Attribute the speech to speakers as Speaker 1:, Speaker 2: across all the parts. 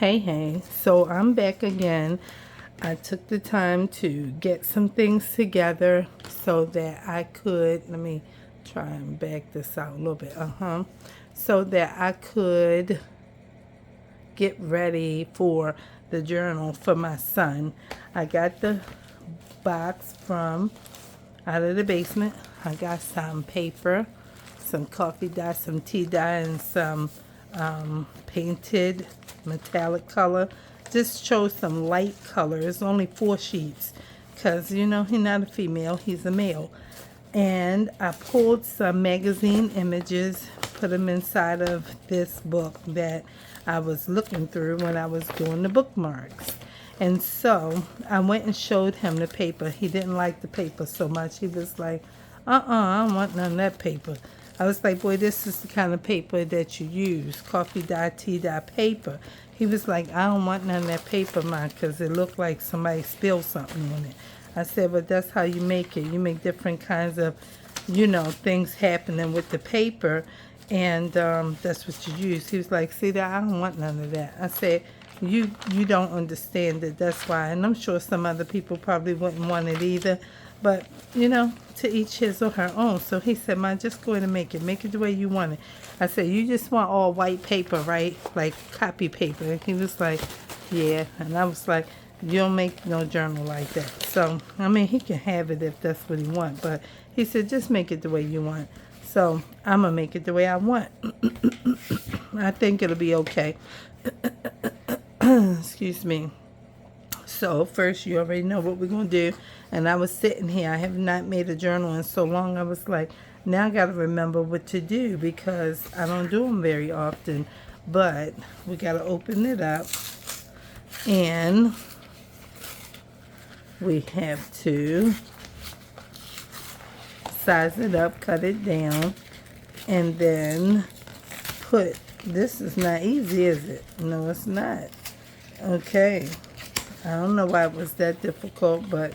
Speaker 1: Hey, so I'm back again. I took the time to get some things together so that I could, let me try and back this out a little bit, so that I could get ready for the journal for my son. I got the box from out of the basement. I got some paper, some coffee dye, some tea dye, and some painted metallic color. Just chose some light colors, only 4 sheets, because you know he's not a female, he's a male. And I pulled some magazine images, put them inside of this book that I was looking through when I was doing the bookmarks. And so I went and showed him the paper. He didn't like the paper so much. He was like, I don't want none of that paper. I was like, boy, this is the kind of paper that you use, coffee dye, tea dye paper. He was like, I don't want none of that paper, Ma, because it looked like somebody spilled something on it. I said, but that's how you make it. You make different kinds of, things happening with the paper, and that's what you use. He was like, see that? I don't want none of that. I said, you don't understand it. That's why. And I'm sure some other people probably wouldn't want it either. But, to each his or her own. So he said, Ma, just go ahead and make it. Make it the way you want it. I said, you just want all white paper, right? Like copy paper. And he was like, yeah. And I was like, you don't make no journal like that. So, I mean, he can have it if that's what he wants. But he said, just make it the way you want. So, I'm going to make it the way I want. I think it'll be okay. Excuse me. So, first, you already know what we're going to do. And I was sitting here. I have not made a journal in so long. I was like, now I got to remember what to do because I don't do them very often. But we got to open it up. And we have to size it up, cut it down, and then put, this is not easy, is it? No, it's not. Okay. I don't know why it was that difficult, but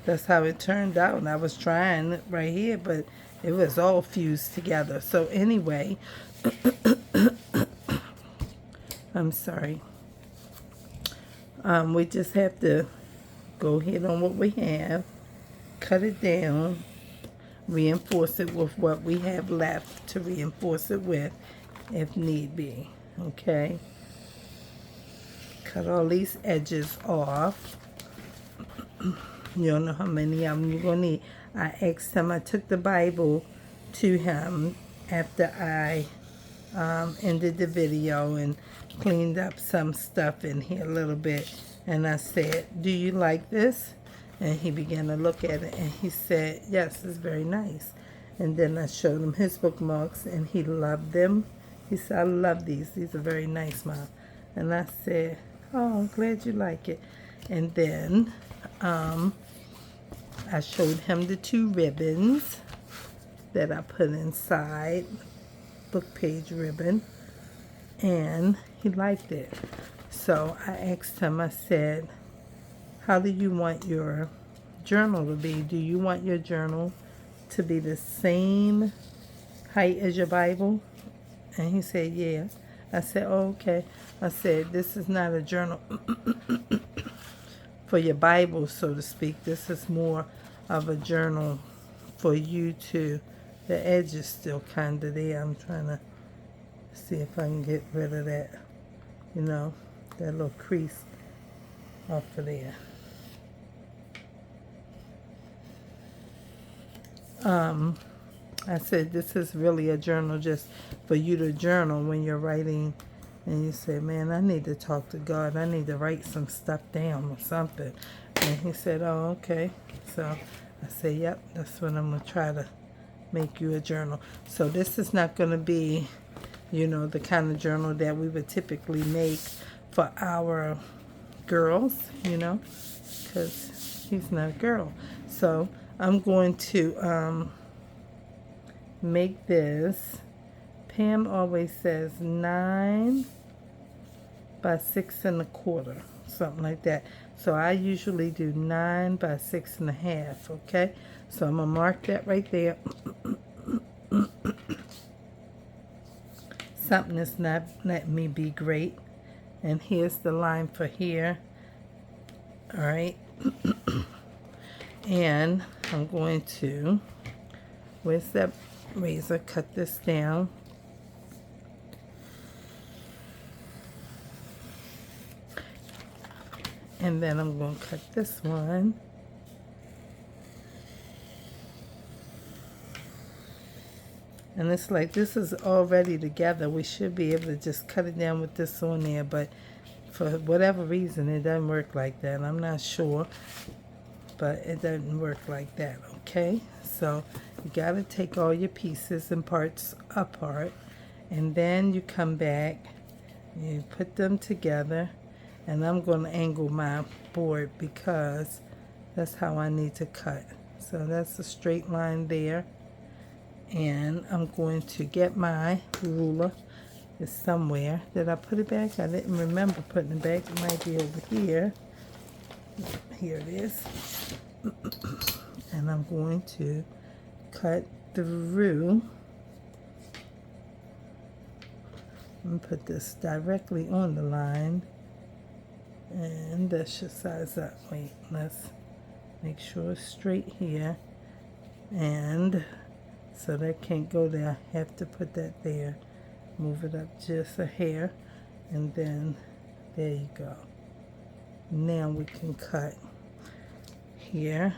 Speaker 1: that's how it turned out. And I was trying it right here, but it was all fused together. So anyway, I'm sorry. We just have to go ahead on what we have, cut it down, reinforce it with what we have left to reinforce it with if need be. Okay. Cut all these edges off. You don't know how many of them you're going to need. I asked him, I took the Bible to him after I ended the video and cleaned up some stuff in here a little bit. And I said, do you like this? And he began to look at it and he said, yes, it's very nice. And then I showed him his bookmarks and he loved them. He said, I love these. These are very nice, Mom. And I said, oh, I'm glad you like it. And then I showed him the 2 ribbons that I put inside, book page ribbon, and he liked it. So I asked him, I said, how do you want your journal to be? Do you want your journal to be the same height as your Bible? And he said, yeah. I said, oh, okay. I said, this is not a journal for your Bible, so to speak. This is more of a journal for you to, the edge is still kind of there. I'm trying to see if I can get rid of that, that little crease off of there. I said, this is really a journal just for you to journal when you're writing. And you say, man, I need to talk to God. I need to write some stuff down or something. And he said, oh, okay. So I said, yep, that's what I'm going to try to make you a journal. So this is not going to be, the kind of journal that we would typically make for our girls, because he's not a girl. So I'm going to make this. Pam always says 9 by 6 1/4, something like that. So I usually do 9 by 6 1/2. Okay, so I'm gonna mark that right there. Something that's not letting me be great. and here's the line for here. All right. And I'm going to, where's that razor, cut this down. And then I'm going to cut this one. And it's like this is already together. We should be able to just cut it down with this on there, but for whatever reason it doesn't work like that. I'm not sure, but it doesn't work like that. Okay, so you got to take all your pieces and parts apart, and then you come back, you put them together, and I'm going to angle my board because that's how I need to cut. So that's a straight line there. And I'm going to get my ruler. It's somewhere. Did I put it back? I didn't remember putting it back. It might be over here. Here it is. And I'm going to cut through and put this directly on the line. And that should size up. Wait, let's make sure it's straight here. And so that can't go there. I have to put that there. Move it up just a hair. And then there you go. Now we can cut here.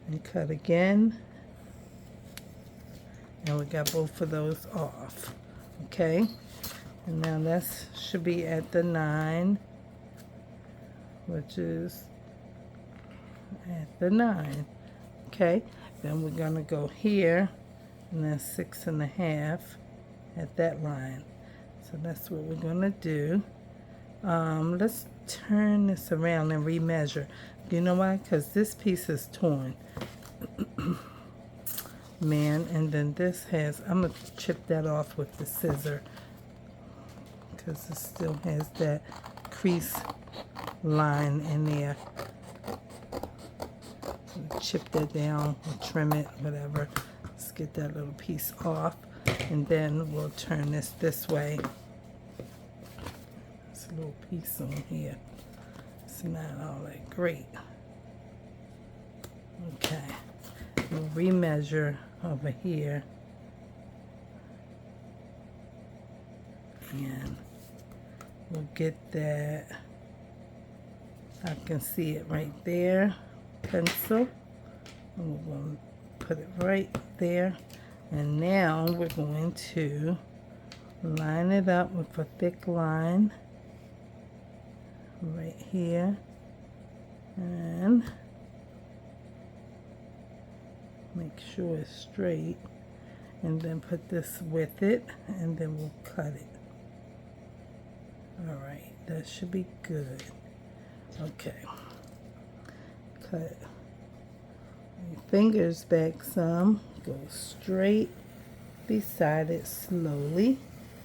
Speaker 1: And cut again. And we got both of those off. Okay. And now that should be at the 9. Which is at the 9. Okay, then we're gonna go here, and then 6.5 at that line. So that's what we're gonna do. Let's turn this around and remeasure. You know why? Because this piece is torn. Man, and then this has, I'm gonna chip that off with the scissor because it still has that crease line in there. Chip that down, or trim it, whatever. Let's get that little piece off, and then we'll turn this way. There's a little piece on here. It's not all that great. Okay, we'll remeasure over here, and we'll get that. I can see it right there. Pencil, and we're going to put it right there, and now we're going to line it up with a thick line right here, and make sure it's straight, and then put this with it, and then we'll cut it. All right, that should be good. Okay. Cut your fingers back some, go straight beside it slowly,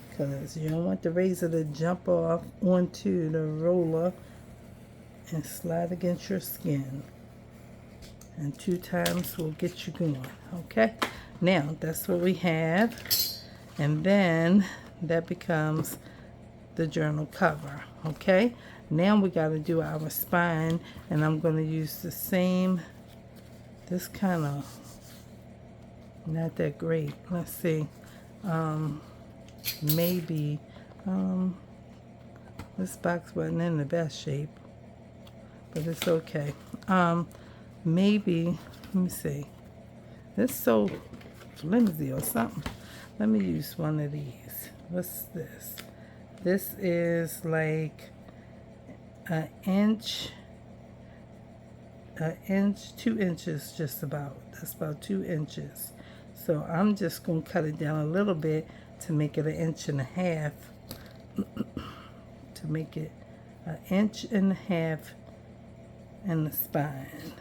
Speaker 1: because you don't want the razor to jump off onto the roller and slide against your skin. And 2 times will get you going. Okay, now that's what we have, and then that becomes the journal cover. Okay, now we got to do our spine, and I'm going to use the same, this kind of not that great. Let's see, maybe this box wasn't in the best shape, but it's okay. Maybe, let me see, this so flimsy or something. Let me use one of these. What's this? This is like an inch, 2 inches just about. That's about 2 inches. So I'm just going to cut it down a little bit to make it 1.5 inches. To make it 1.5 inches in the spine.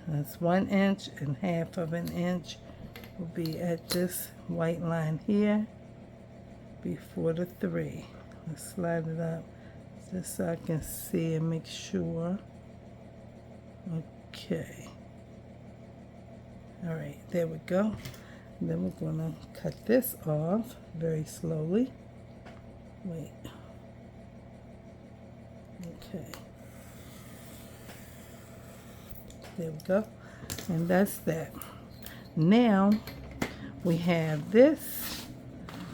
Speaker 1: That's 1 inch, and 1/2 inch will be at this white line here before the 3. Let's slide it up just so I can see and make sure. Okay. All right, there we go. Then we're gonna cut this off very slowly. Wait. Okay. There we go. And that's that. Now we have this,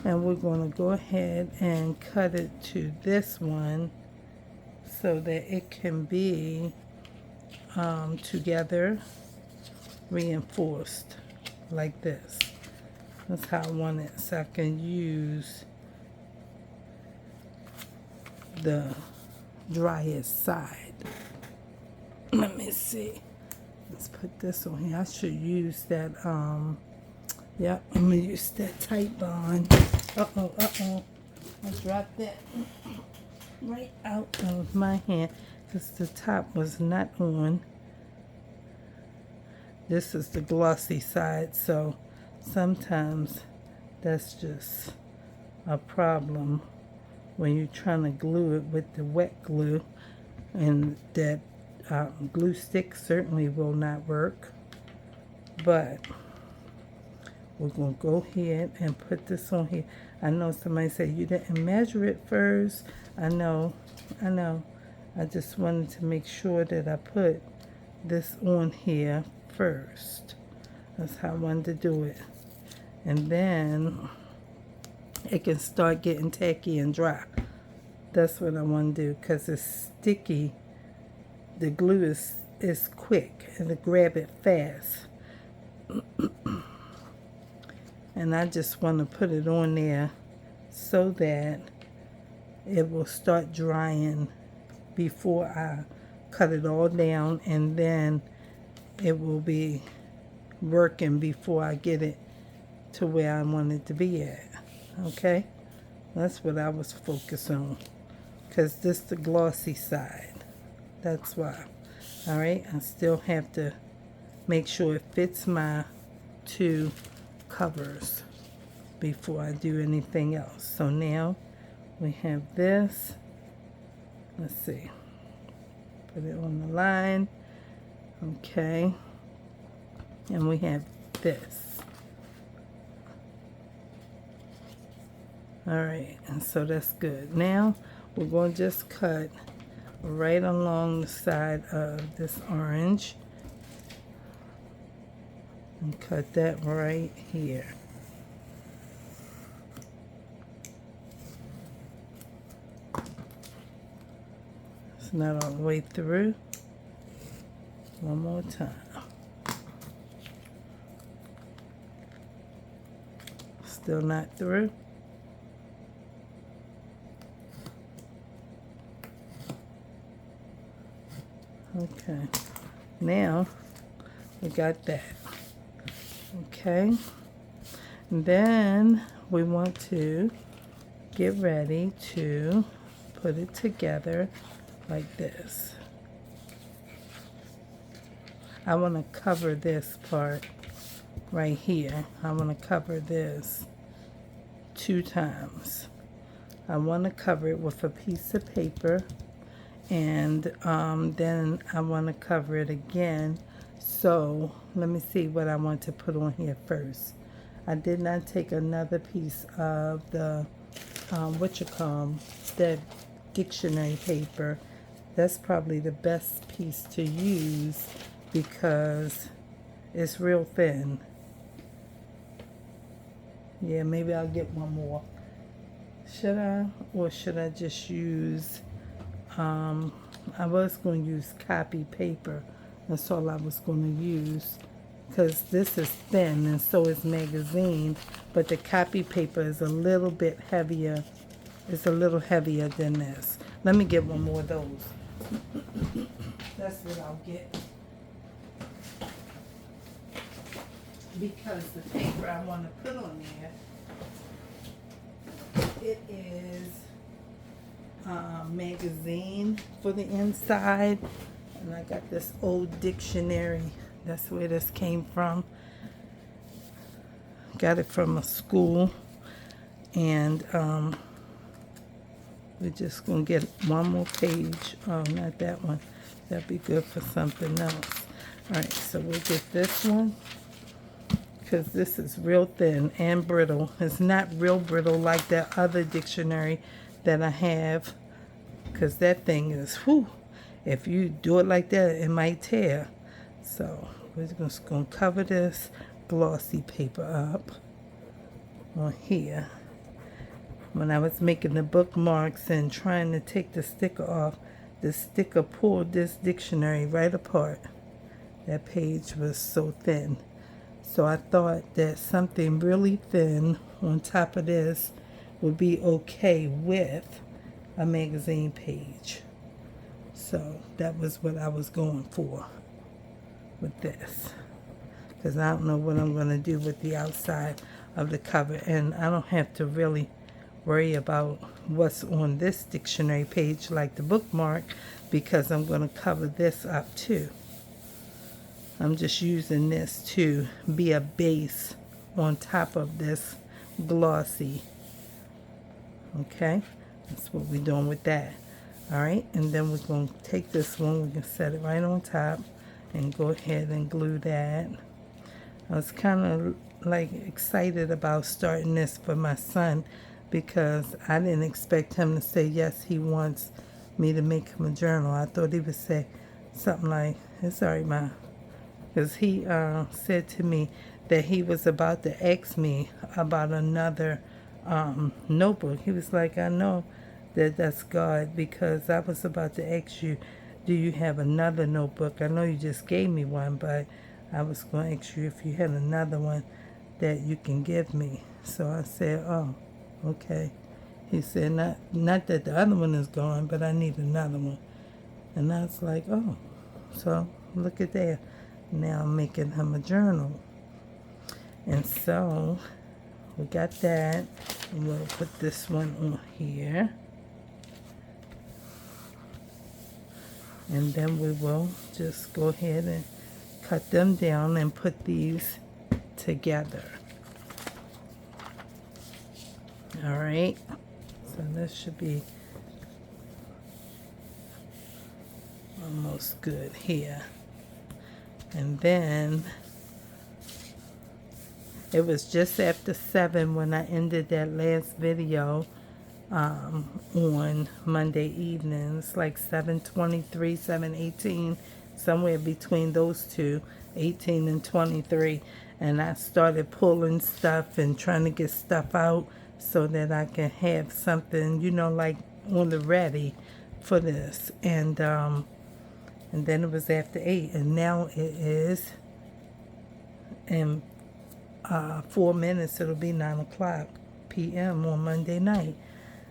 Speaker 1: and we're going to go ahead and cut it to this one so that it can be together reinforced like this. That's how I want it, so I can use the driest side. Let me see. Let's put this on here. I should use that, yep, I'm gonna use that tight bond. Uh-oh. I dropped that right out of my hand because the top was not on. This is the glossy side, so sometimes that's just a problem when you're trying to glue it with the wet glue, and that glue stick certainly will not work. But we're going to go ahead and put this on here. I know somebody said you didn't measure it first. I know. I just wanted to make sure that I put this on here first. That's how I wanted to do it. And then it can start getting tacky and dry. That's what I want to do because it's sticky. The glue is quick and to grab it fast. And I just want to put it on there so that it will start drying before I cut it all down, and then it will be working before I get it to where I want it to be at. Okay? That's what I was focused on, because this is the glossy side. That's why. Alright, I still have to make sure it fits my two covers before I do anything else. So now we have this. Let's see. Put it on the line. Okay. And we have this. Alright, and so that's good. Now we're going to just cut right along the side of this orange and cut that right here. It's not all the way through. One more time. Still not through. Okay, now we got that. Okay, and then we want to get ready to put it together like this. I want to cover this part right here. I want to cover this 2 times. I want to cover it with a piece of paper, and then I want to cover it again. So let me see what I want to put on here first. I did not take another piece of the the dictionary paper. That's probably the best piece to use because it's real thin. Yeah, maybe I'll get one more. Should I, or should I just use I was going to use copy paper. That's all I was going to use, because this is thin and so is magazine, but the copy paper is a little bit heavier. It's a little heavier than this. Let me get one more of those. That's what I'll get, because the paper I want to put on there, it is magazine for the inside, and I got this old dictionary. That's where this came from. Got it from a school, and we're just gonna get one more page. Oh, not that one. That'd be good for something else. All right, so we'll get this one, because this is real thin and brittle. It's not real brittle like that other dictionary that I have, because that thing is, whew, if you do it like that, it might tear. So we're just going to cover this glossy paper up on here. When I was making the bookmarks and trying to take the sticker off, the sticker pulled this dictionary right apart. That page was so thin. So I thought that something really thin on top of this would be okay with a magazine page. So that was what I was going for with this. Because I don't know what I'm going to do with the outside of the cover. And I don't have to really worry about what's on this dictionary page like the bookmark, because I'm going to cover this up too. I'm just using this to be a base on top of this glossy. Okay, that's what we're doing with that. All right, and then we're going to take this one, we can set it right on top and go ahead and glue that. I was kind of like excited about starting this for my son, because I didn't expect him to say yes, he wants me to make him a journal. I thought he would say something like, it's all right, Ma. Because he said to me that he was about to ask me about another notebook. He was like, I know that that's God, because I was about to ask you, do you have another notebook? I know you just gave me one, but I was going to ask you if you had another one that you can give me. So I said, oh, okay. He said, not that the other one is gone, but I need another one. And I was like, oh, so look at that. Now I'm making him a journal. And so we got that. And we'll put this one on here. And then we will just go ahead and cut them down and put these together. All right. So this should be almost good here. And then it was just after 7 when I ended that last video on Monday evenings, like 7:23, 7:18, somewhere between those two, 18 and 23. And I started pulling stuff and trying to get stuff out so that I can have something, you know, like on the ready for this. And then it was after 8, and now it is in 4 minutes, it'll be 9 o'clock p.m. on Monday night.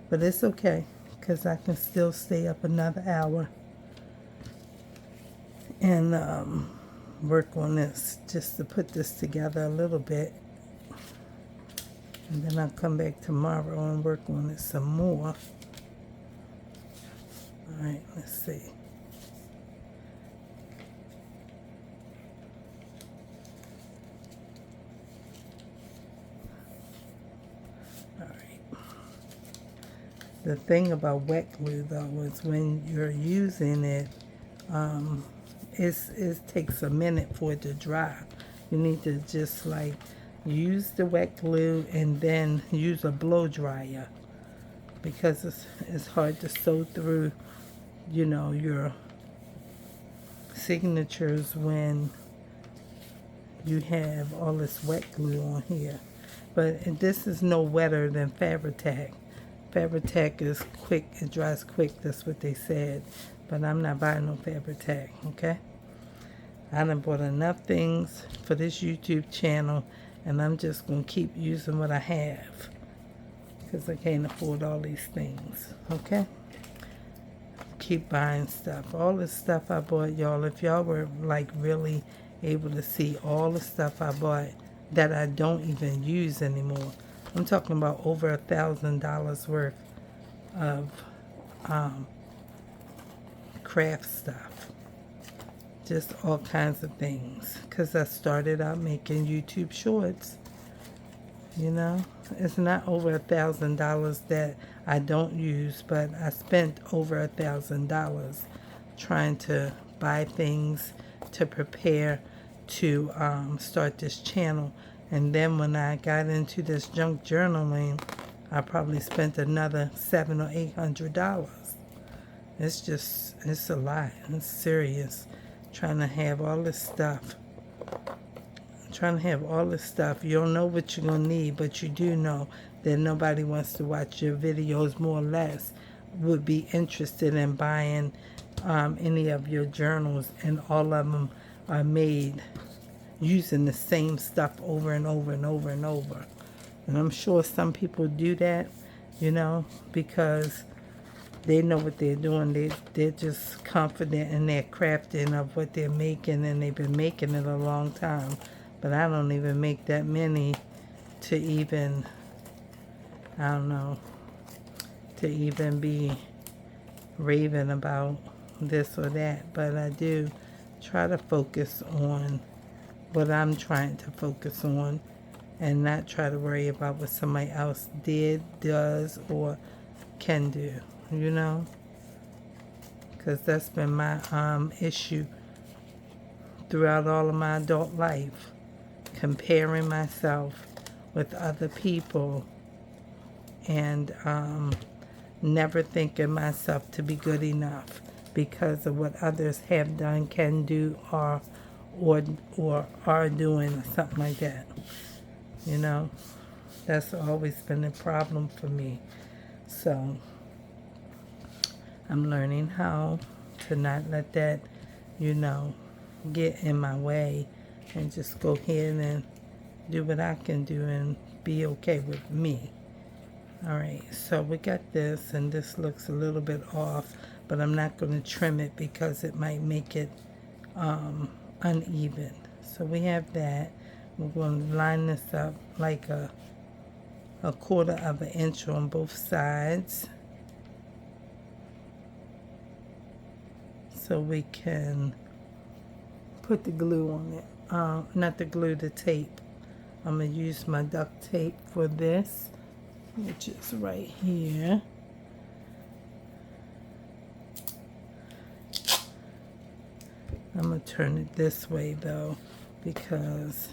Speaker 1: But it's okay, because I can still stay up another hour and work on this, just to put this together a little bit. And then I'll come back tomorrow and work on it some more. All right, let's see. The thing about wet glue, though, is when you're using it, it takes a minute for it to dry. You need to just like use the wet glue and then use a blow dryer, because it's hard to sew through, you know, your signatures when you have all this wet glue on here. But this is no wetter than Fabri-Tac. Fabri-Tac is quick, it dries quick, that's what they said. But I'm not buying no Fabri-Tac, okay? I done bought enough things for this YouTube channel, and I'm just going to keep using what I have, because I can't afford all these things, okay? Keep buying stuff. All the stuff I bought, y'all, if y'all were like really able to see all the stuff I bought that I don't even use anymore. I'm talking about over $1,000 worth of craft stuff. Just all kinds of things. Because I started out making YouTube shorts. You know, it's not over $1,000 that I don't use, but I spent over $1,000 trying to buy things to prepare to start this channel. And then when I got into this junk journaling, I probably spent another $700 or $800. It's a lot. It's serious. Trying to have all this stuff. You don't know what you're going to need, but you do know that nobody wants to watch your videos, more or less, would be interested in buying any of your journals, and all of them are made using the same stuff over and over and over and over. And I'm sure some people do that, you know, because they know what they're doing. They're just confident in their crafting of what they're making, and they've been making it a long time. But I don't even make that many to even, I don't know, to even be raving about this or that. But I do try to focus on what I'm trying to focus on, and not try to worry about what somebody else did, does, or can do, you know, because that's been my issue throughout all of my adult life, comparing myself with other people, and never thinking myself to be good enough because of what others have done, can do, or are doing, something like that. You know, that's always been a problem for me. So I'm learning how to not let that, you know, get in my way, and just go ahead and do what I can do and be okay with me. Alright, so we got this, and this looks a little bit off, but I'm not going to trim it because it might make it uneven. So we have that. We're going to line this up like a 1/4 of an inch on both sides, so we can put the glue on it. Not the glue, the tape. I'm going to use my duct tape for this, which is right here. I'm going to turn it this way though, because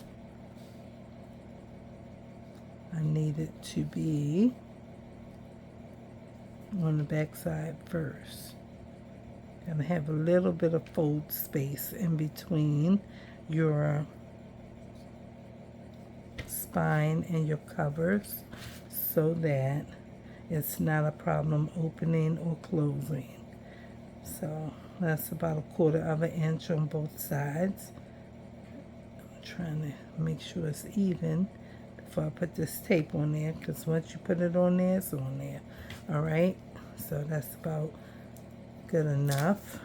Speaker 1: I need it to be on the back side first. Gotta have a little bit of fold space in between your spine and your covers, so that it's not a problem opening or closing. So that's about 1/4 of an inch on both sides. I'm trying to make sure it's even before I put this tape on there, because once you put it on there, it's on there. Alright, so that's about good enough.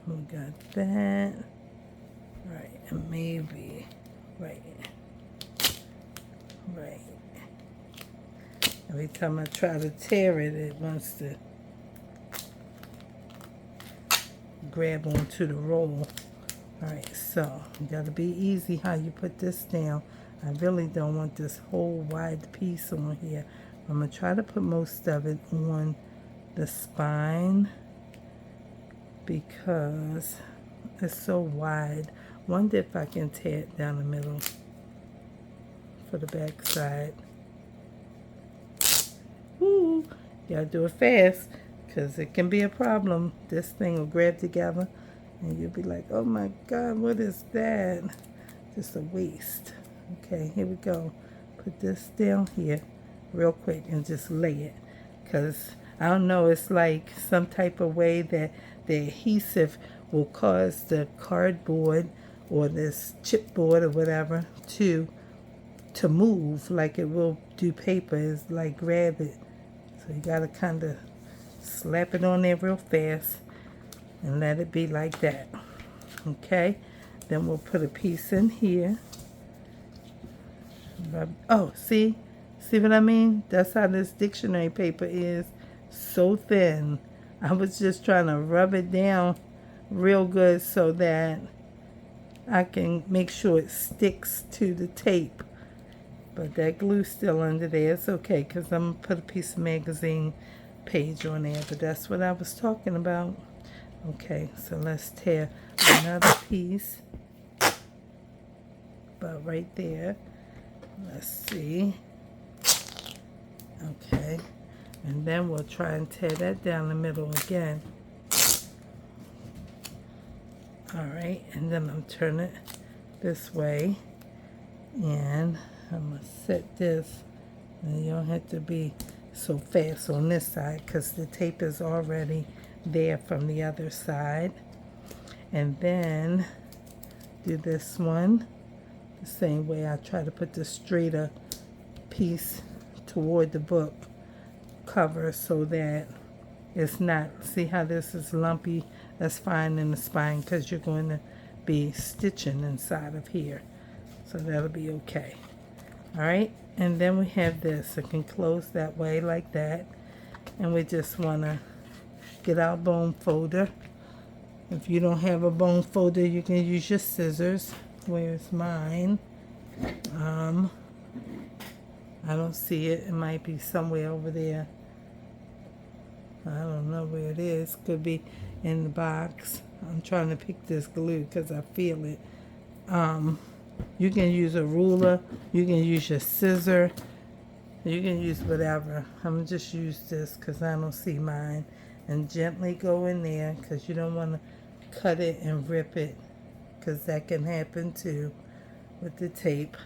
Speaker 1: We got that. Right, and maybe right. Every time I try to tear it, it wants to grab onto the roll. Alright, so you gotta be easy how you put this down. I really don't want this whole wide piece on here. I'm gonna try to put most of it on the spine because it's so wide. Wonder if I can tear it down the middle for the back side. Woo! You gotta do it fast, because it can be a problem. This thing will grab together and you'll be like, oh my God, what is that? Just a waste. Okay, here we go. Put this down here real quick and just lay it, because I don't know, it's like some type of way that the adhesive will cause the cardboard or this chipboard or whatever to move like it will do paper. It's like grab it. So you gotta kind of slap it on there real fast and let it be like that. Okay, then we'll put a piece in here. Oh, see what I mean? That's how this dictionary paper is, so thin. I was just trying to rub it down real good so that I can make sure it sticks to the tape. But that glue's still under there. It's okay, because I'm going to put a piece of magazine page on there. But that's what I was talking about. Okay, so let's tear another piece. about right there. Let's see. Okay. And then we'll try and tear that down the middle again. Alright, and then I'm turning it this way. And I'm going to set this. And you don't have to be so fast on this side because the tape is already there from the other side. And then do this one the same way. I try to put the straighter piece toward the book cover so that it's not, see how this is lumpy? That's fine in the spine because you're going to be stitching inside of here. So that'll be okay. Alright, and then we have this. It can close that way like that. And we just want to get our bone folder. If you don't have a bone folder, you can use your scissors. Where's mine? I don't see it. It might be somewhere over there. I don't know where it is. Could be in the box. I'm trying to pick this glue because I feel it. You can use a ruler. You can use your scissor. You can use whatever. I'm going to just use this because I don't see mine. And gently go in there because you don't want to cut it and rip it because that can happen too with the tape.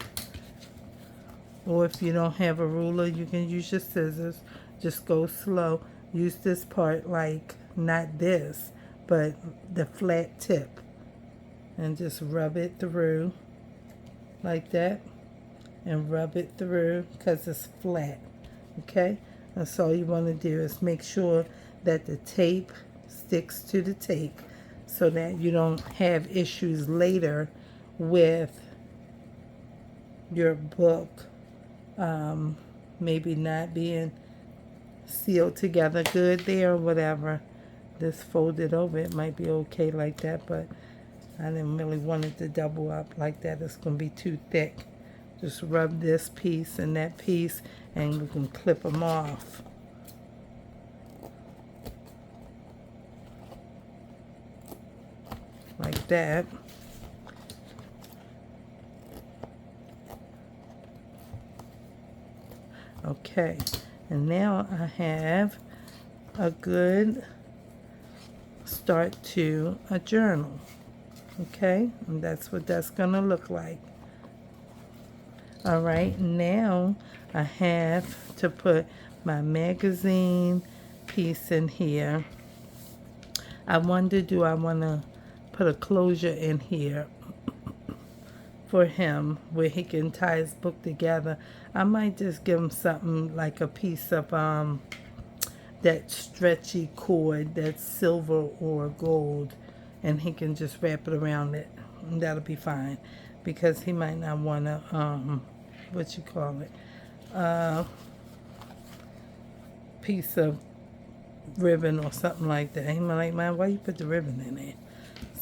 Speaker 1: Or if you don't have a ruler, you can use your scissors. Just go slow. Use this part like not this, but the flat tip. And just rub it through like that. And rub it through because it's flat. Okay? That's all you want to do is make sure that the tape sticks to the tape so that you don't have issues later with your book maybe not being sealed together good there or whatever. This folded over, it might be okay like that, but I didn't really want it to double up like that. It's going to be too thick. Just rub this piece and that piece and you can clip them off. Like that. Okay, and now I have a good start to a journal. Okay, and that's what that's gonna look like. All right, now I have to put my magazine piece in here. I wonder, do I want to put a closure in here for him where he can tie his book together? I might just give him something like a piece of that stretchy cord that's silver or gold, and he can just wrap it around it, and that'll be fine because he might not want to what you call it, piece of ribbon or something like that. He might like, man, why you put the ribbon in there?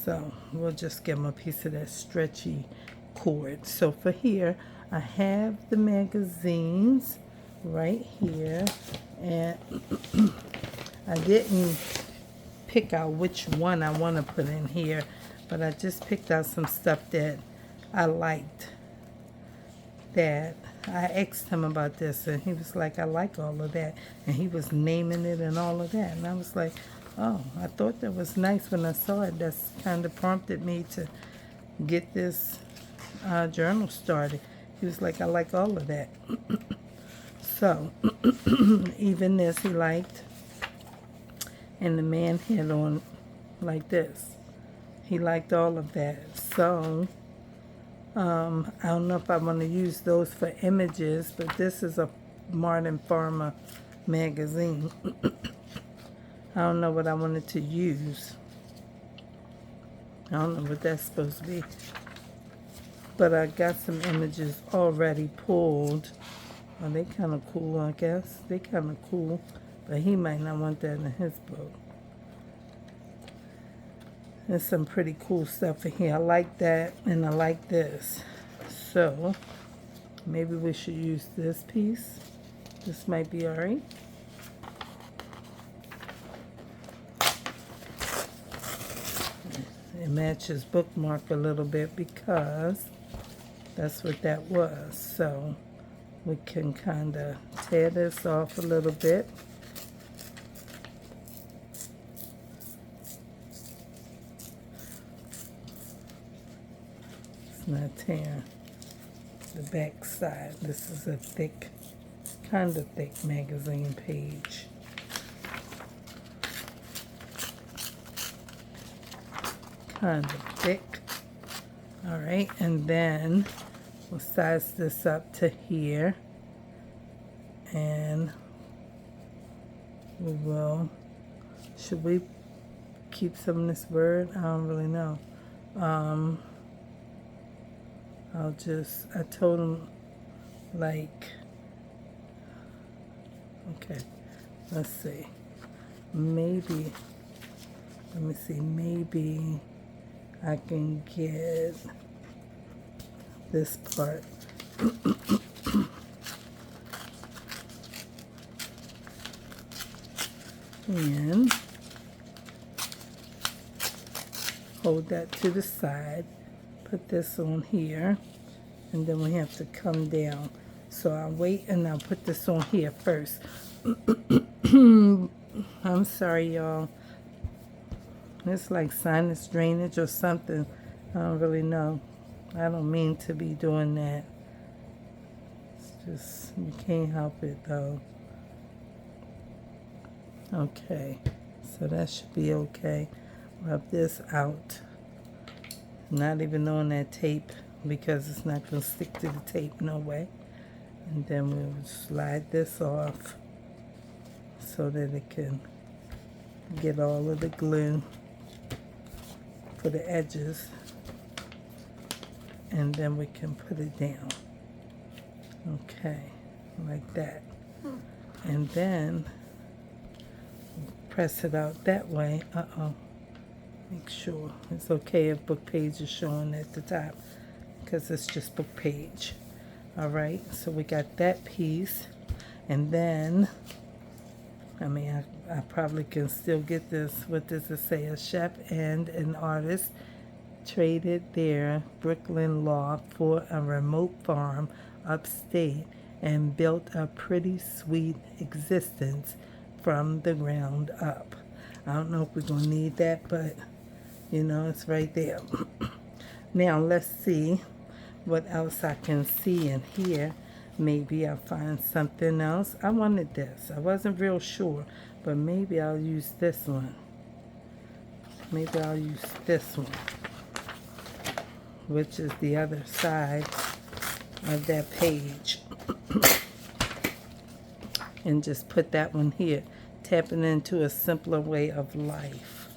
Speaker 1: So we'll just give him a piece of that stretchy cord. So for here, I have the magazines right here, and I didn't pick out which one I want to put in here, but I just picked out some stuff that I liked. That I asked him about this, and he was like, I like all of that, and he was naming it and all of that, and I was like, oh, I thought that was nice when I saw it. That's kind of prompted me to get this journal started. He was like, I like all of that. So even this he liked, and the man had on like this. He liked all of that. So I don't know if I want to use those for images, but this is a Martin Farmer magazine. I don't know what I wanted to use. I don't know what that's supposed to be. But I got some images already pulled. Oh, they kind of cool, I guess. They kind of cool. But he might not want that in his book. There's some pretty cool stuff in here. I like that, and I like this. So maybe we should use this piece. This might be all right. It matches bookmark a little bit because That's what that was. So we can kind of tear this off a little bit. It's not tearing the back side. This is a thick, kind of thick magazine page. Kind of thick. All right, and then we'll size this up to here, and we will, should we keep some of this word? I don't really know. I told him, like, okay, let's see, maybe, let me see, maybe I can get this part. And hold that to the side, put this on here, and then we have to come down. So I'll wait and I'll put this on here first. I'm sorry, y'all. It's like sinus drainage or something. I don't really know. I don't mean to be doing that. It's just, you can't help it though. Okay, so that should be okay. Rub this out. Not even on that tape because it's not going to stick to the tape, no way. And then we'll slide this off so that it can get all of the glue for the edges, and then we can put it down. Okay, like that. And then press it out that way. Make sure it's okay if book page is showing at the top, because it's just book page. All right, so we got that piece, and then I probably can still get this. What does it say? A chef and an artist traded their Brooklyn loft for a remote farm upstate and built a pretty sweet existence from the ground up. I don't know if we're going to need that, but you know, it's right there. Now let's see what else I can see in here. Maybe I'll find something else. I wanted this. I wasn't real sure, but maybe I'll use this one. Maybe I'll use this one, which is the other side of that page. And just put that one here, tapping into a simpler way of life.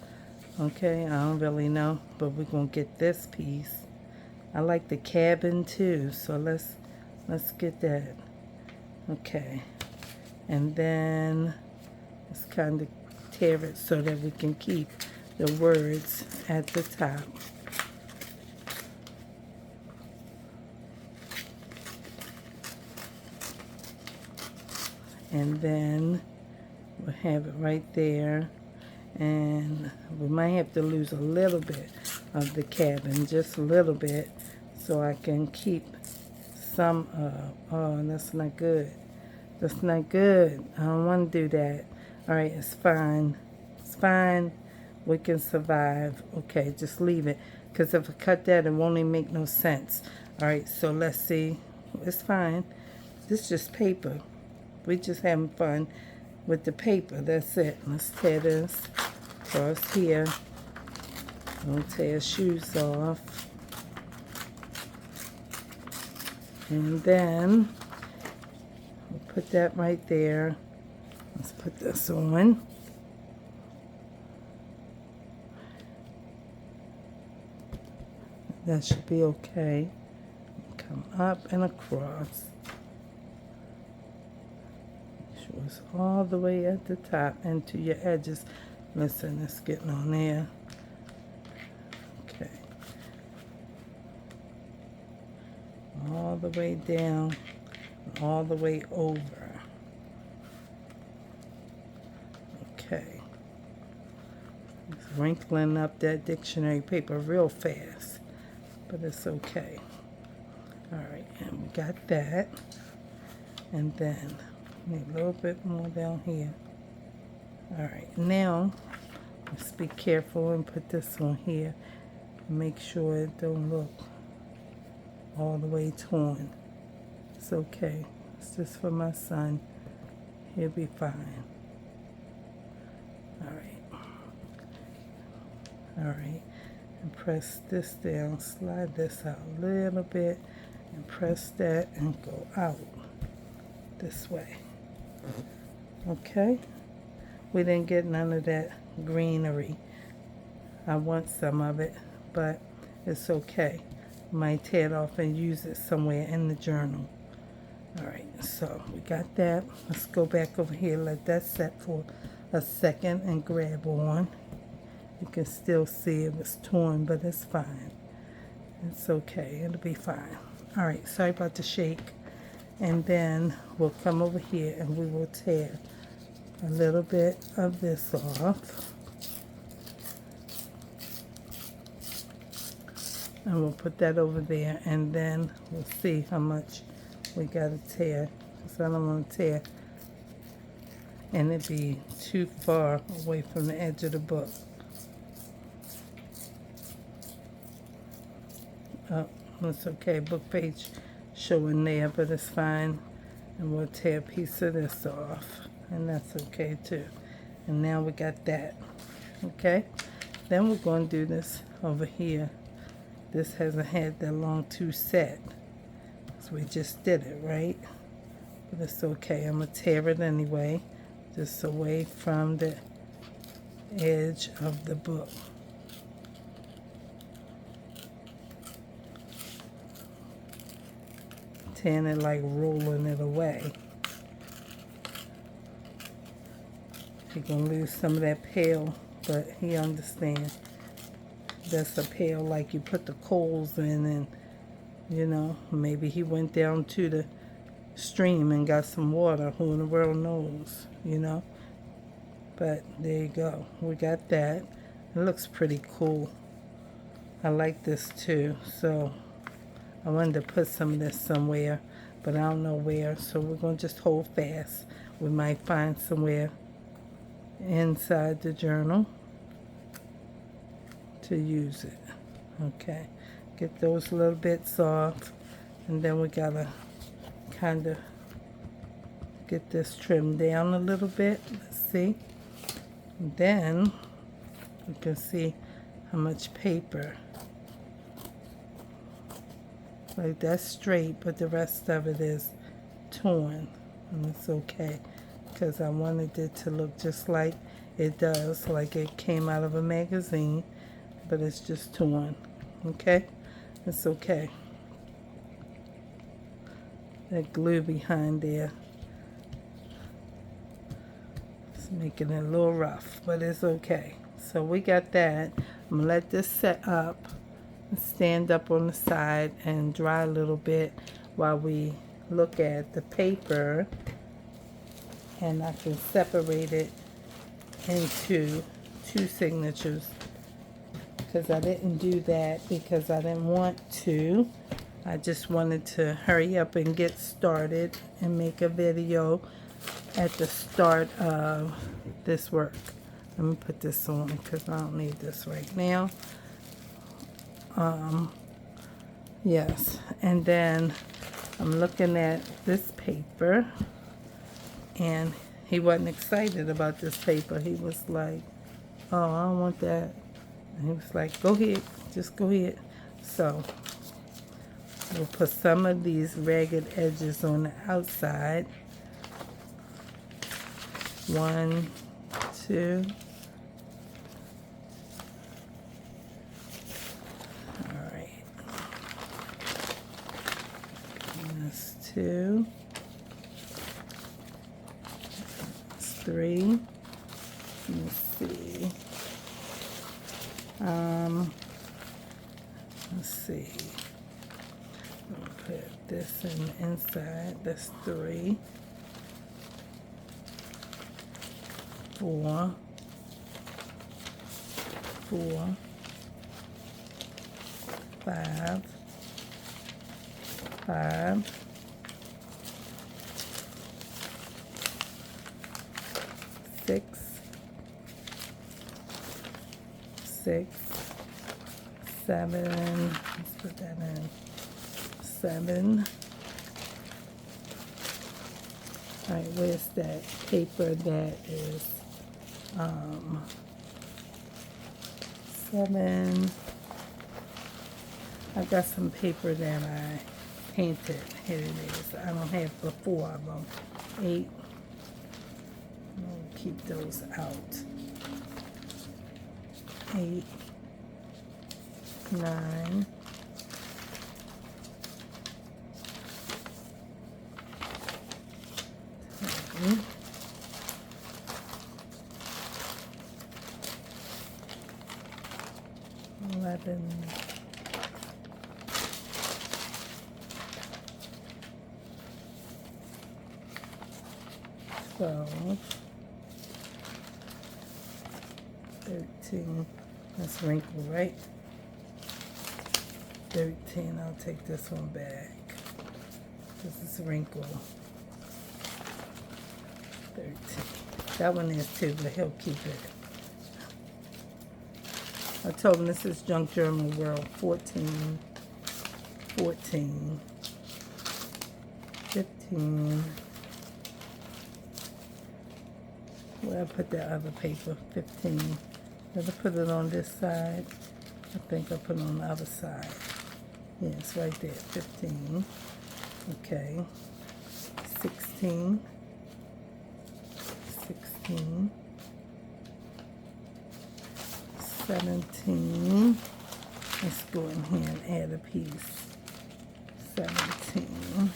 Speaker 1: Okay, I don't really know, but we're gonna get this piece. I like the cabin too, so let's get that. Okay, and then let's kind of tear it so that we can keep the words at the top. And then we'll have it right there, and we might have to lose a little bit of the cabin, just a little bit, so I can keep some of. Oh, that's not good. That's not good. I don't want to do that. All right, it's fine. It's fine. We can survive. Okay, just leave it, because if I cut that, it won't even make no sense. All right, so let's see. It's fine. This is just paper. We just having fun with the paper. That's it. Let's tear this across here. We'll tear shoes off. And then we'll put that right there. Let's put this on. That should be okay. Come up and across. It's all the way at the top and to your edges. Listen, it's getting on there. Okay. All the way down, all the way over. Okay. It's wrinkling up that dictionary paper real fast, but it's okay. All right, and we got that. And then need a little bit more down here. All right, now let's be careful and put this on here. Make sure it don't look all the way torn. It's okay. It's just for my son. He'll be fine. All right. All right. And press this down. Slide this out a little bit. And press that and go out this way. Okay? We didn't get none of that greenery. I want some of it, but it's okay. Might tear it off and use it somewhere in the journal. All right, so we got that. Let's go back over here, let that set for a second and grab on. You can still see it was torn, but it's fine. It's okay, it'll be fine. All right, sorry about the shake. And then we'll come over here and we will tear a little bit of this off. And we'll put that over there, and then we'll see how much we gotta tear. Because I don't want to tear and it be too far away from the edge of the book. Oh, it's okay. Book page showing there, but it's fine. And we'll tear a piece of this off, and that's okay too. And now we got that. Okay? Then we're going to do this over here. This hasn't had that long to set. So we just did it, right? But it's okay. I'm going to tear it anyway. Just away from the edge of the book. Tearing it like rolling it away. You're going to lose some of that pale, but he understands. That's a pail like you put the coals in, and you know, maybe he went down to the stream and got some water. Who in the world knows, you know? But there you go. We got that. It looks pretty cool. I like this too. So I wanted to put some of this somewhere, but I don't know where. So we're going to just hold fast. We might find somewhere inside the journal to use it. Okay, get those little bits off, and then we gotta kind of get this trimmed down a little bit. Let's see. And then you can see how much paper. Like that's straight, but the rest of it is torn, and it's okay because I wanted it to look just like it does, like it came out of a magazine, but it's just torn. Okay, it's okay. That glue behind there, it's making it a little rough, but it's okay. So we got that. I'm gonna let this set up and stand up on the side and dry a little bit while we look at the paper, and I can separate it into two signatures, because I didn't do that because I didn't want to. I just wanted to hurry up and get started and make a video at the start of this work. Let me put this on because I don't need this right now. Yes, and then I'm looking at this paper, and he wasn't excited about this paper. He was like, oh, I don't want that. And he was like, go ahead, just go ahead. So we'll put some of these ragged edges on the outside. 1, 2. All right. That's 2. That's 3. Let's see. Let's see. I'll put this in the inside. That's 3. 4. 4. 5. 5, 6, 6, 7, let's put that in, 7. All right, where's that paper that is 7? I got some paper that I painted. Here it is. I don't have the 4 of them. 8. We'll keep those out. 8, 9, 10, 11, 12, 13. That's wrinkled, right? 13. I'll take this one back. This is wrinkled. 13. That one is too, but he'll keep it. I told him this is Junk Journal World. 14, 14, 15. Where I put that other paper? 15. Did I put it on this side? I think I put it on the other side. Yeah, it's right there. 15. Okay. 16. 16. 17. Let's go in here and add a piece. 17.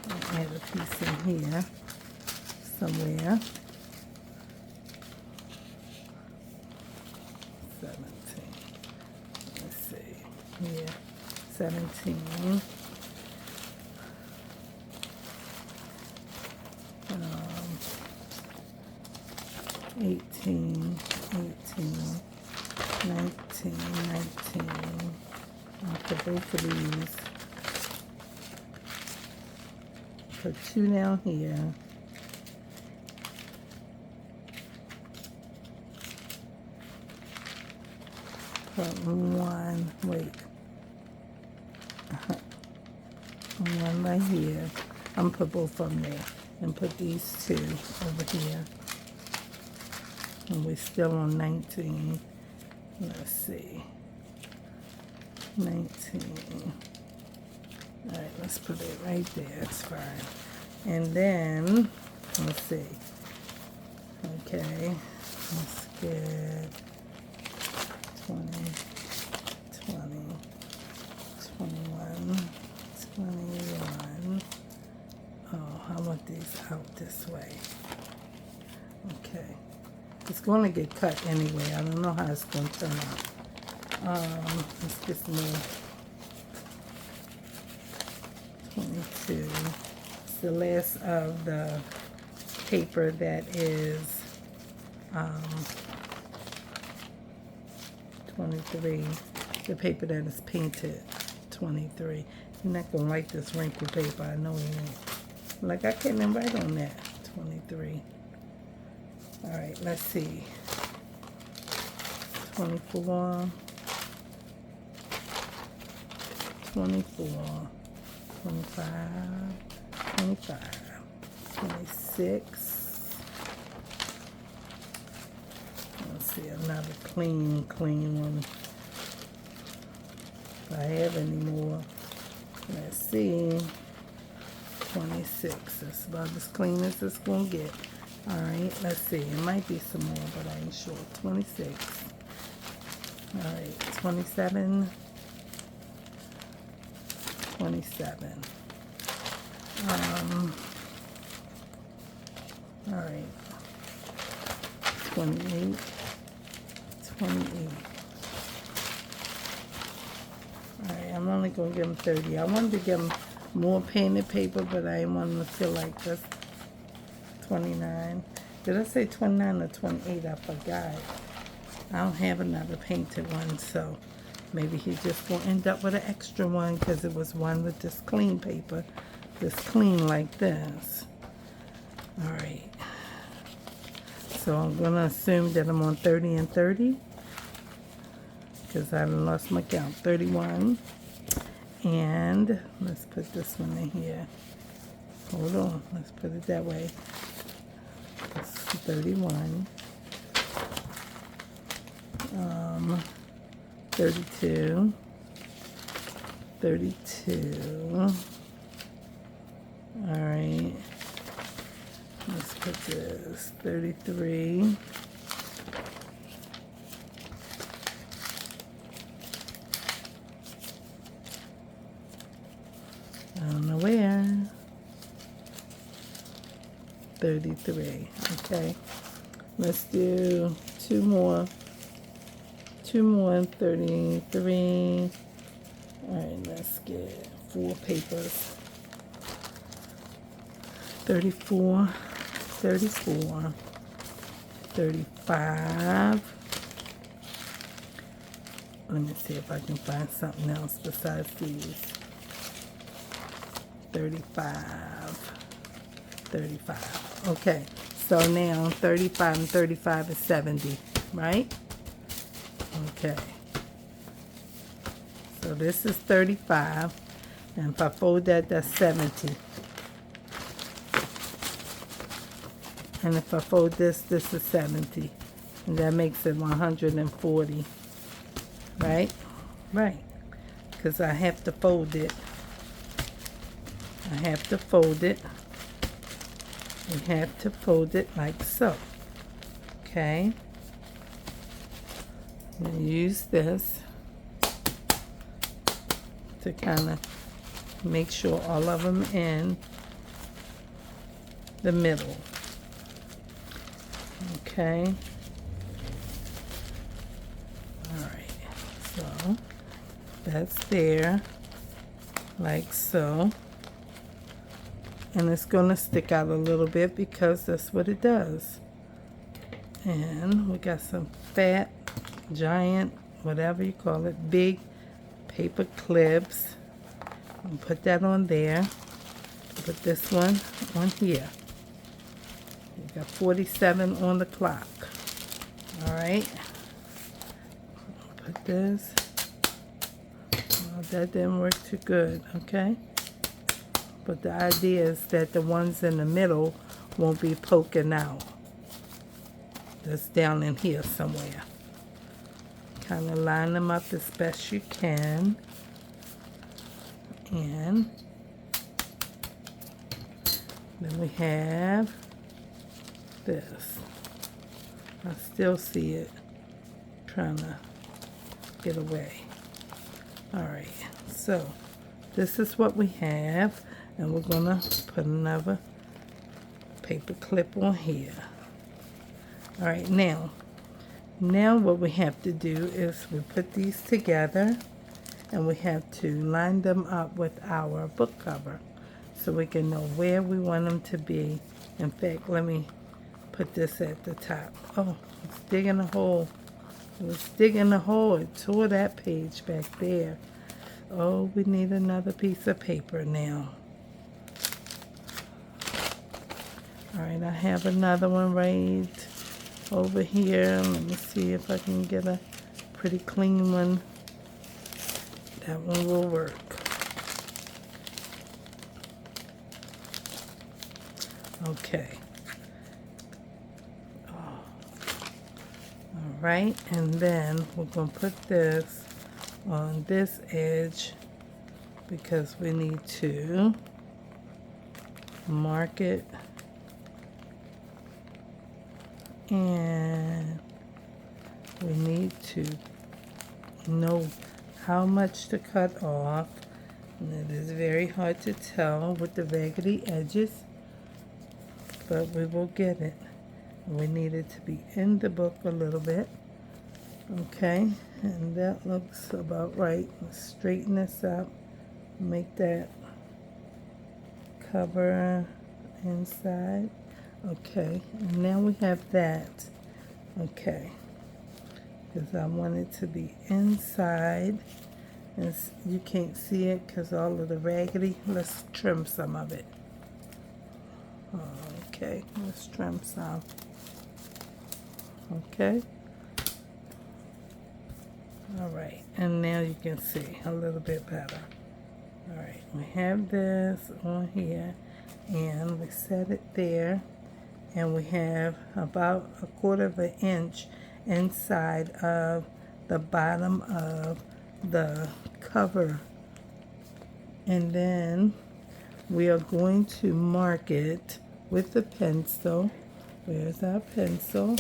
Speaker 1: I'll add a piece in here somewhere. 17. Let's see. Here. 17. 18, 19. I'll put both of these. Put 2 down here. Put 1, wait. 1 right here. I'm gonna put both of them there. And put these 2 over here. And we're still on 19. Let's see. 19. All right, let's put it right there. It's fine. And then, let's see. Okay. Let's get 20, 20, 21, 21. Oh, I want these out this way. Okay. It's going to get cut anyway. I don't know how it's going to turn out. Let's get some more. 22. It's the last of the paper that is 23. The paper that is painted. 23. You're not going to like this wrinkled paper. I know you ain't. Like, I can't even write on that. 23. All right, let's see. 24, 24, 25, 25, 26. Let's see, another clean one. If I have any more. Let's see. 26. That's about as clean as it's going to get. All right, let's see. It might be some more, but I ain't sure. 26. All right, 27. 27. All right. 28. 28. All right, I'm only going to give them 30. I wanted to give them more painted paper, but I didn't want them to feel like this. 29. Did I say 29 or 28? I forgot. I don't have another painted one, so Maybe he just won't end up with an extra one because it was one with this clean paper. This clean like this. All right. So I'm going to assume that I'm on 30 and 30 because I lost my count. 31. And let's put this one in here. Hold on. Let's put it that way. That's 31. 32. 32. All right. Let's put this 33. I don't know where. 33. Okay. Let's do two more. Two more 33. All right, let's get 4 papers. 34, 34, 35. Let me see if I can find something else besides these. 35, 35. Okay, so now 35 and 35 is 70, right? Okay. So this is 35, and if I fold that, that's 70. And if I fold this, this is 70. And that makes it 140. Right? Right. Because I have to fold it. I have to fold it. We have to fold it like so. Okay? And use this to kind of make sure all of them in the middle. Okay. All right. So that's there, like so. And it's going to stick out a little bit because that's what it does. And we got some fat, giant, whatever you call it, big paper clips. And put that on there. Put this one on here. You got 47 on the clock. All right. Put this. Well, that didn't work too good, okay? But the idea is that the ones in the middle won't be poking out. That's down in here somewhere. Kind of line them up as best you can. And then we have this. I still see it trying to get away. All right, so this is what we have, and we're gonna put another paper clip on here. All right, now what we have to do is we put these together, and we have to line them up with our book cover so we can know where we want them to be. In fact, let me put this at the top. Oh, it's digging a hole. It was digging a hole. It tore that page back there. Oh, we need another piece of paper now. All right, I have another one right over here. Let me see if I can get a pretty clean one. That one will work. Okay. All right, and then we're going to put this on this edge because we need to mark it, and we need to know how much to cut off, and it is very hard to tell with the raggedy edges, but we will get it. We need it to be in the book a little bit. Okay, and that looks about right. Let's straighten this up, make that cover inside. Okay, and now we have that. Okay, because I want it to be inside. And you can't see it because all of the raggedy. Let's trim some of it. Okay, let's trim some. Okay. All right, and now you can see a little bit better. All right, we have this on here, and we set it there, and we have about 1/4 of an inch inside of the bottom of the cover. And then we are going to mark it with the pencil. Where's our pencil?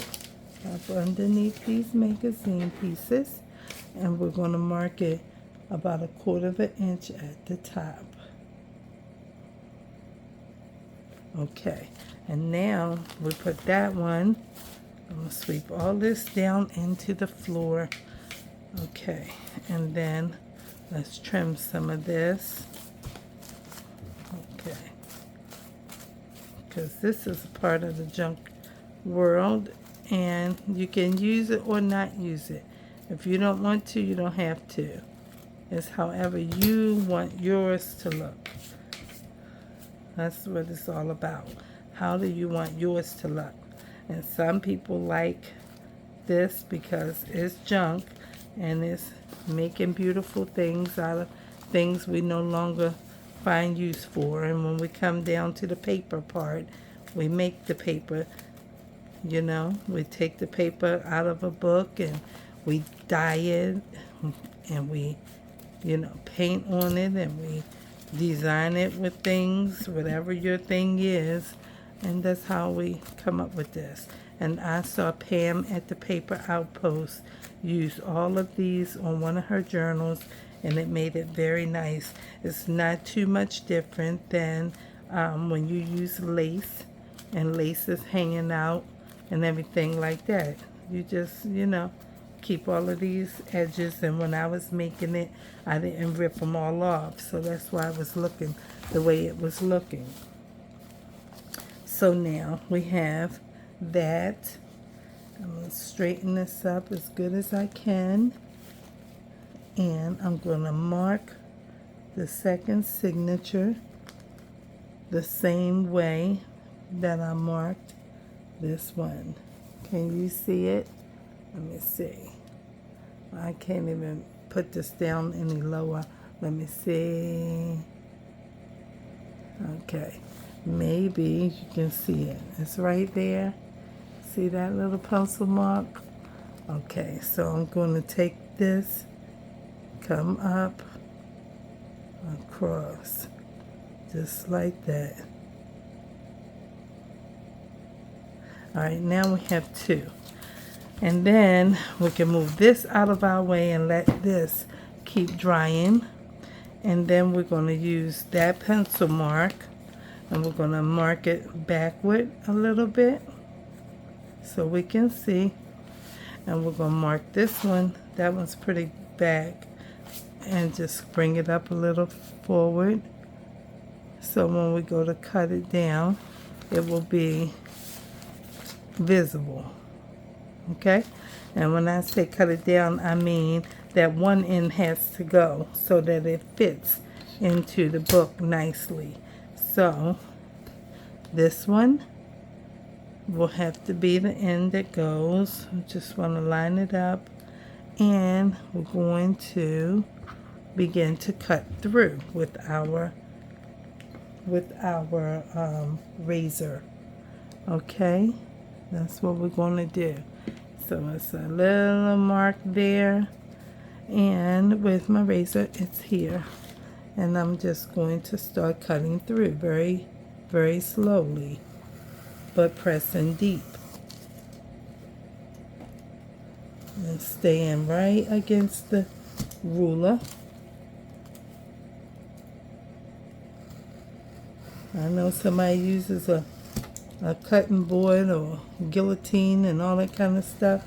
Speaker 1: Up underneath these magazine pieces. And we're going to mark it about 1/4 of an inch at the top. Okay, and now we put that one. I'm going to sweep all this down into the floor. Okay, and then let's trim some of this. Okay, because this is a part of the junk world, and you can use it or not use it. If you don't want to, you don't have to. It's however you want yours to look. That's what it's all about. How do you want yours to look? And some people like this because it's junk and it's making beautiful things out of things we no longer find use for. And when we come down to the paper part, we make the paper, you know, we take the paper out of a book and we dye it, and we, you know, paint on it, and we design it with things, whatever your thing is, and that's how we come up with this. And I saw Pam at the Paper Outpost use all of these on one of her journals, and it made it very nice. It's not too much different than when you use lace, and lace is hanging out and everything like that. You just, you know, keep all of these edges, and when I was making it, I didn't rip them all off, so that's why it was looking the way it was looking. So now we have that. I'm going to straighten this up as good as I can, and I'm going to mark the second signature the same way that I marked this one. Can you see it? Let me see. I can't even put this down any lower. Let me see. Okay. Maybe you can see it. It's right there. See that little pencil mark? Okay, so I'm going to take this, come up, across, just like that. All right, now we have two. And then we can move this out of our way and let this keep drying. And then we're going to use that pencil mark, and we're going to mark it backward a little bit so we can see. And we're going to mark this one. That one's pretty back. And just bring it up a little forward. So when we go to cut it down, it will be visible. Okay? And when I say cut it down, I mean that one end has to go so that it fits into the book nicely. So this one will have to be the end that goes. We just want to line it up, and we're going to begin to cut through with our razor. Okay, that's what we're going to do. So it's a little mark there, and with my razor it's here, and I'm just going to start cutting through very, very slowly, but pressing deep and staying right against the ruler. I know somebody uses a cutting board or guillotine and all that kind of stuff.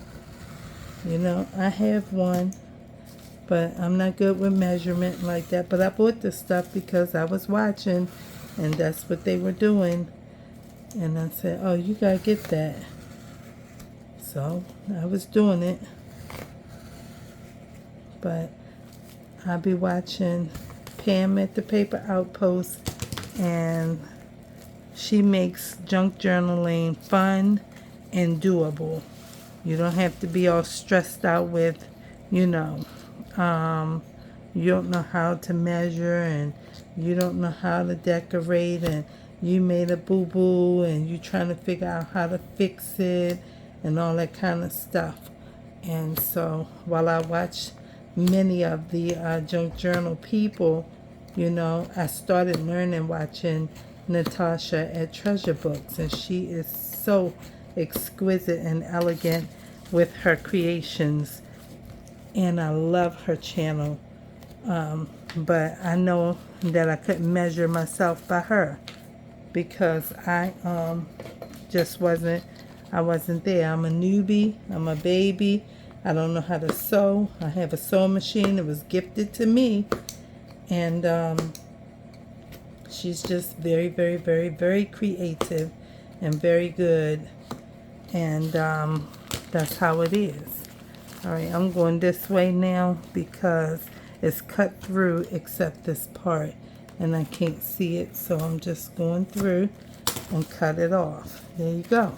Speaker 1: You know, I have one, but I'm not good with measurement like that. But I bought this stuff because I was watching, and that's what they were doing. And I said, oh, you gotta get that. So I was doing it. But I'll be watching Pam at the Paper Outpost, and she makes junk journaling fun and doable. You don't have to be all stressed out with, you know, you don't know how to measure, and you don't know how to decorate, and you made a boo-boo and you trying to figure out how to fix it and all that kind of stuff. And so while I watch many of the junk journal people, you know, I started learning watching Natasha at Treasure Books, and she is so exquisite and elegant with her creations, and I love her channel. But I know that I couldn't measure myself by her because I just wasn't there. I'm a newbie, I'm a baby, I don't know how to sew. I have a sewing machine that was gifted to me, and she's just very, very, very, very creative and very good, and that's how it is. All right, I'm going this way now because it's cut through except this part, and I can't see it, so I'm just going through and cut it off. There you go.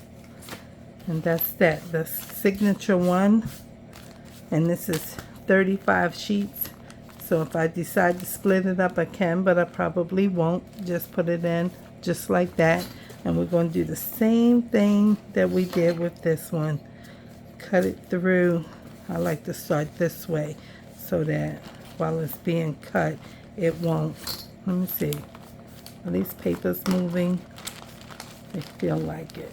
Speaker 1: And that's that. The signature one, and this is 35 sheets. So if I decide to split it up, I can, but I probably won't. Just put it in just like that. And we're going to do the same thing that we did with this one. Cut it through. I like to start this way so that while it's being cut, it won't. Let me see. Are these papers moving? They feel like it.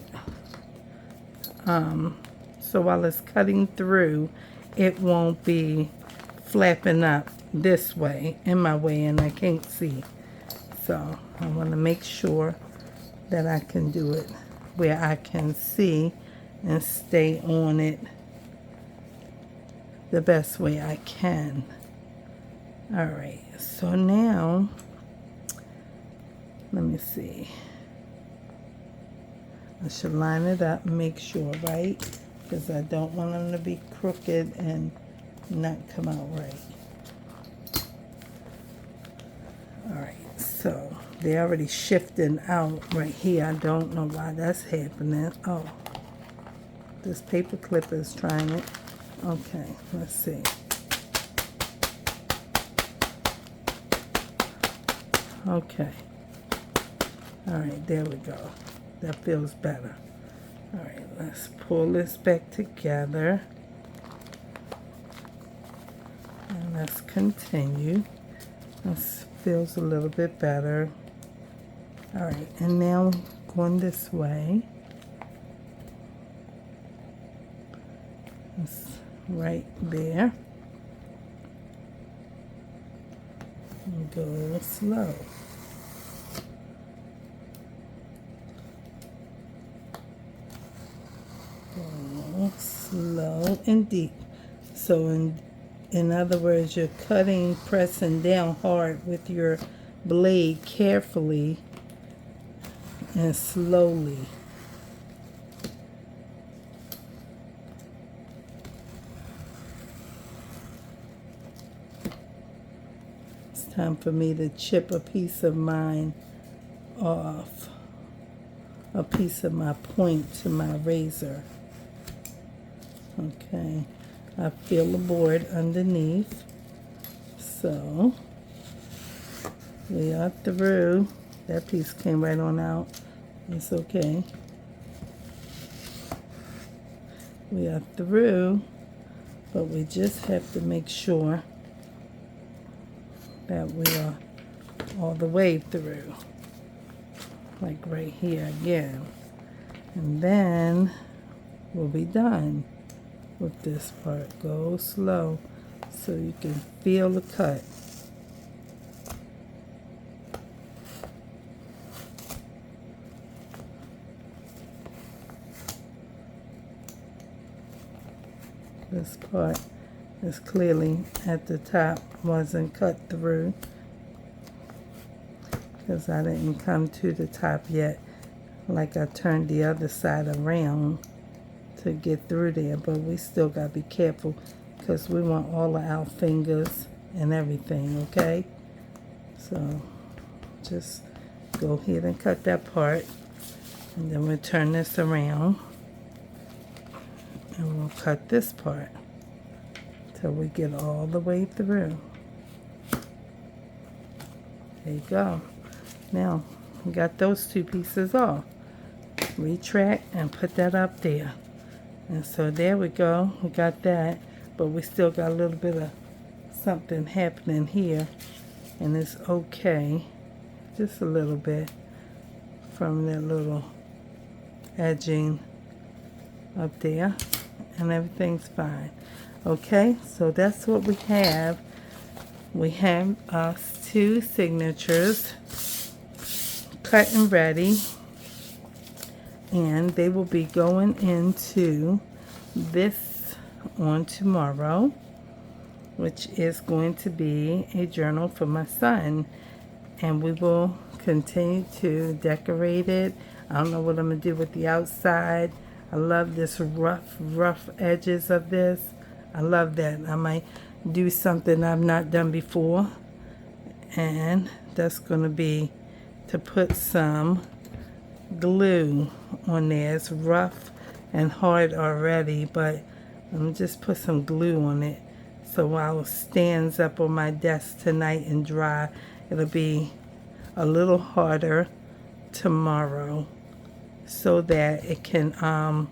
Speaker 1: So while it's cutting through, it won't be flapping up this way, in my way, and I can't see. So I want to make sure that I can do it where I can see and stay on it the best way I can. All right, so now, let me see. I should line it up and make sure, right? Because I don't want them to be crooked and not come out right. All right, so they're already shifting out right here. I don't know why that's happening. Oh, this paper clip is trying it. Okay, let's see. Okay. All right, there we go. That feels better. All right, let's pull this back together. And let's continue. This feels a little bit better. All right, and now going this way. It's right there. And go slow. Go slow and deep. So in other words, you're cutting, pressing down hard with your blade carefully and slowly. It's time for me to chip a piece of mine off, a piece of my point to my razor. Okay, I feel the board underneath, so we are through. That piece came right on out. It's okay. We are through, but we just have to make sure that we are all the way through, like right here again, and then we'll be done with this part. Go slow so you can feel the cut. This part is clearly at the top, wasn't cut through because I didn't come to the top yet. Like I turned the other side around to get through there, but we still got to be careful because we want all of our fingers and everything, okay? So just go ahead and cut that part, and then we'll turn this around and we'll cut this part till we get all the way through. There you go. Now we got those two pieces off. Retract and put that up there. And so there we go. We got that, but we still got a little bit of something happening here, and it's okay. Just a little bit from that little edging up there, and everything's fine. Okay, so that's what we have. We have us two signatures cut and ready, and they will be going into this on tomorrow, which is going to be a journal for my son, and we will continue to decorate it. I don't know what I'm gonna do with the outside. I love this rough edges of this. I love that. I might do something I've not done before, and that's gonna be to put some glue on there. It's rough and hard already, but I'm gonna just put some glue on it, so while it stands up on my desk tonight and dry, it'll be a little harder tomorrow, so that it can have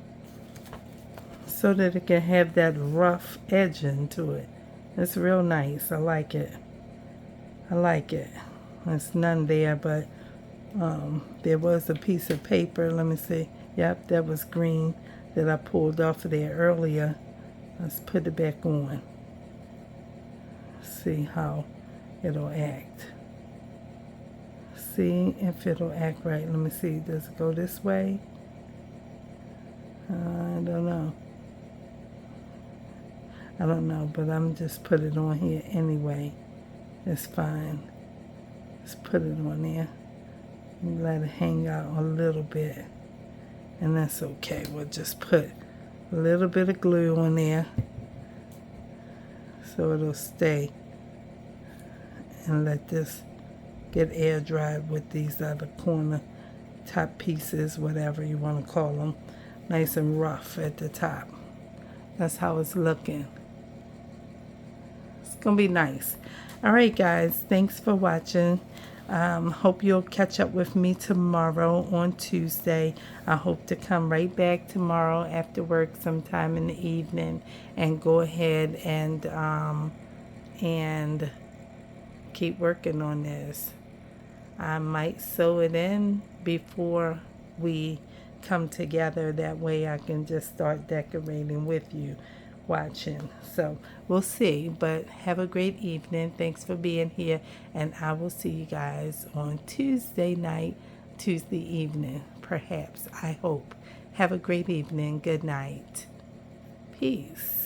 Speaker 1: that rough edging to it. It's real nice. I like it. I like it. There's none there, but there was a piece of paper. Let me see. Yep, that was green that I pulled off of there earlier. Let's put it back on. See how it'll act. See if it'll act right. Let me see. Does it go this way? I don't know. I don't know, but I'm just put it on here anyway. It's fine. Just put it on there and let it hang out a little bit, and that's okay. We'll just put a little bit of glue on there so it'll stay, and let this get air dried with these other corner top pieces, whatever you want to call them, nice and rough at the top. That's how it's looking. It's gonna be nice. All right, guys, thanks for watching. Hope you'll catch up with me tomorrow on Tuesday. I hope to come right back tomorrow after work sometime in the evening and go ahead and keep working on this. I might sew it in before we come together. That way I can just start decorating with you watching. So we'll see, but have a great evening. Thanks for being here, and I will see you guys on Tuesday night, Tuesday evening, perhaps. I hope. Have a great evening. Good night. Peace.